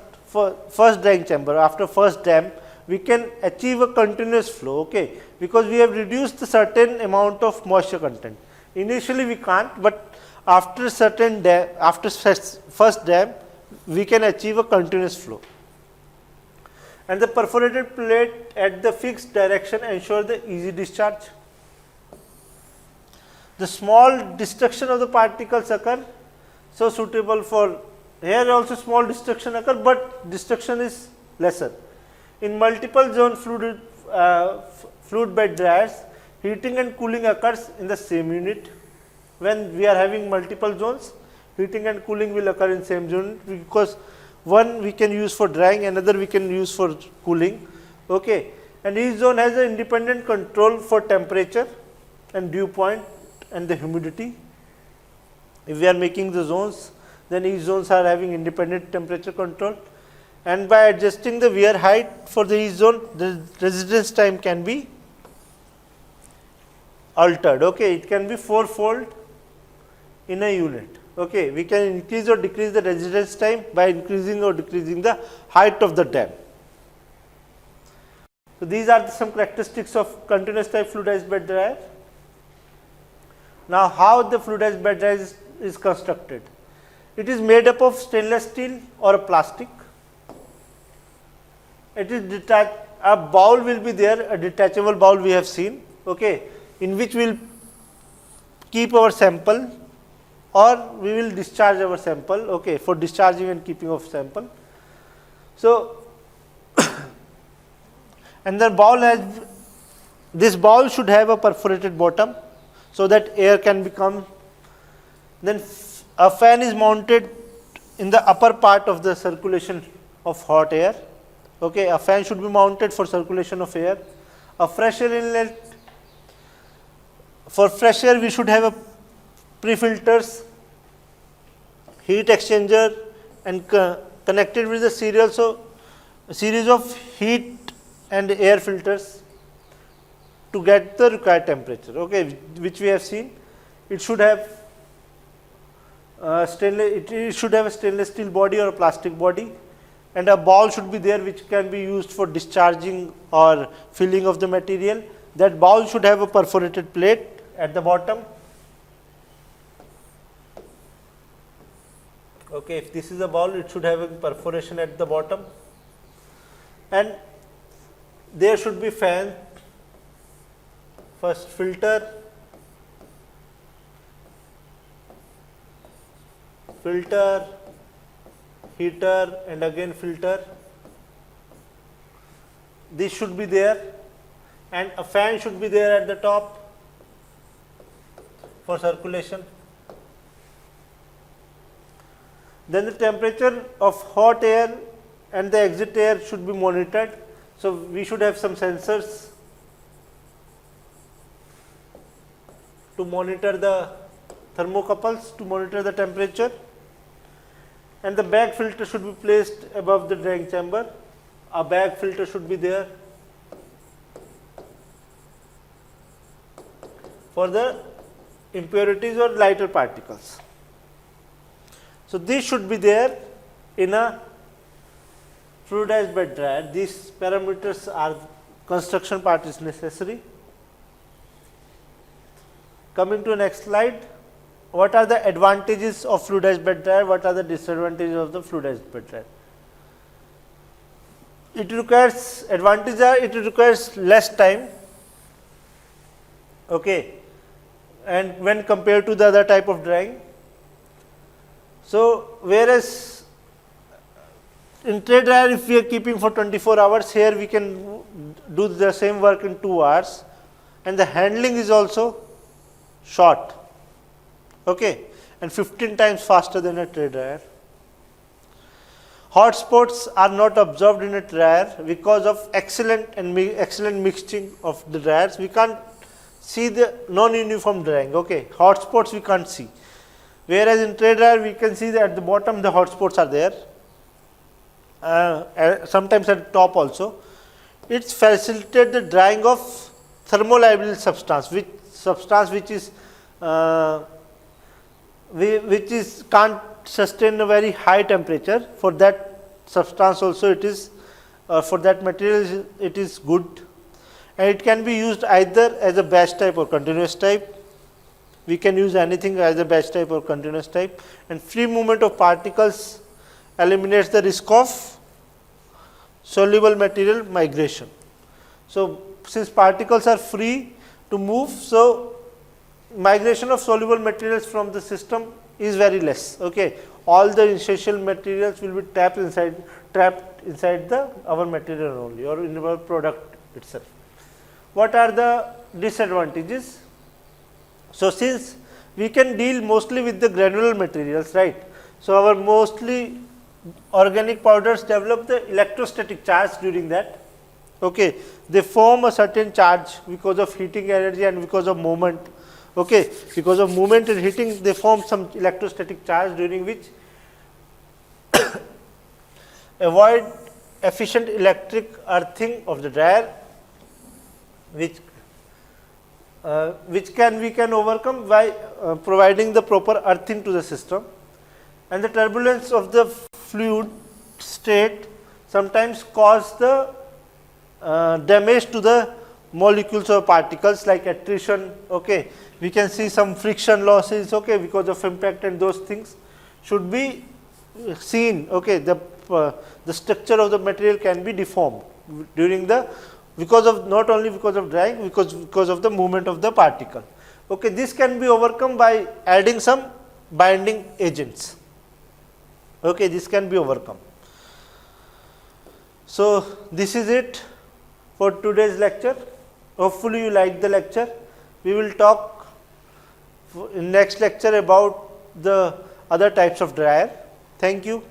drying chamber, after first dam, we can achieve a continuous flow, okay, because we have reduced a certain amount of moisture content. Initially we can't, but after certain dam, after first dam, we can achieve a continuous flow. And the perforated plate at the fixed direction ensure the easy discharge. The small destruction of the particles occur, so suitable for here also small destruction occur, but destruction is lesser. In multiple zone fluid bed dryers, heating and cooling occurs in the same unit. When we are having multiple zones, heating and cooling will occur in same zone, because one we can use for drying, another we can use for cooling. Okay. And each zone has an independent control for temperature and dew point and the humidity. If we are making the zones, then each zones are having independent temperature control, and by adjusting the wear height for the each zone, the residence time can be altered. Okay. It can be fourfold in a unit. Okay. We can increase or decrease the residence time by increasing or decreasing the height of the dam. So these are some characteristics of continuous type fluidized bed dryer. Now how the fluidized bed dryer is constructed? It is made up of stainless steel or a plastic. It is a bowl will be there, a detachable bowl we have seen. okay, in which we will keep our sample or we will discharge our sample, okay, for discharging and keeping of sample. So, and the bowl has, this bowl should have a perforated bottom, so that air can become, then a fan is mounted in the upper part of the circulation of hot air, okay, a fan should be mounted for circulation of air. A fresh air inlet, for fresh air we should have a pre-filters, heat exchanger and connected with the serial, so a series of heat and air filters to get the required temperature, okay, which we have seen. It should have it should have a stainless steel body or a plastic body, and a ball should be there which can be used for discharging or filling of the material. That ball should have a perforated plate at the bottom. Okay, if this is a ball, it should have a perforation at the bottom, and there should be fan, first filter, heater and again filter. This should be there, and a fan should be there at the top for circulation. Then the temperature of hot air and the exit air should be monitored. So, we should have some sensors to monitor the thermocouples to monitor the temperature, and the bag filter should be placed above the drying chamber. A bag filter should be there for the impurities or lighter particles. So, this should be there in a fluidized bed dryer. These parameters are, construction part is necessary. Coming to the next slide, what are the advantages of fluidized bed dryer? What are the disadvantages of the fluidized bed dryer? It requires, advantages are, it requires less time, okay, and when compared to the other type of drying. So, whereas in tray dryer, if we are keeping for 24 hours, here we can do the same work in 2 hours, and the handling is also short, okay, and 15 times faster than a tray dryer. Hot spots are not observed in a dryer because of excellent mixing of the dryers. We can't see the non-uniform drying, okay, hot spots we can't see. Whereas in tray dryer, we can see that at the bottom the hot spots are there, sometimes at the top also. It facilitates the drying of thermolabile substance, which can't sustain a very high temperature. For that substance also it is, for that material it is good, and it can be used either as a batch type or continuous type. We can use anything as a batch type or continuous type, and free movement of particles eliminates the risk of soluble material migration. So, since particles are free to move, so migration of soluble materials from the system is very less, okay. All the essential materials will be trapped inside our material only, or in our product itself. What are the disadvantages? So, since we can deal mostly with the granular materials, right. So, our mostly organic powders develop the electrostatic charge during that, okay. They form a certain charge because of heating energy and because of movement, okay. Because of movement and heating, they form some electrostatic charge, during which avoid efficient electric earthing of the dryer, which we can overcome by providing the proper earthing to the system. And the turbulence of the fluid state sometimes cause the damage to the molecules or particles, like attrition, okay. We can see some friction losses, okay, because of impact, and those things should be seen, okay. The structure of the material can be deformed during the because of, not only because of drying, because of the movement of the particle. Okay, this can be overcome by adding some binding agents. Okay, this can be overcome. So, this is it for today's lecture. Hopefully, you like the lecture. We will talk in next lecture about the other types of dryer. Thank you.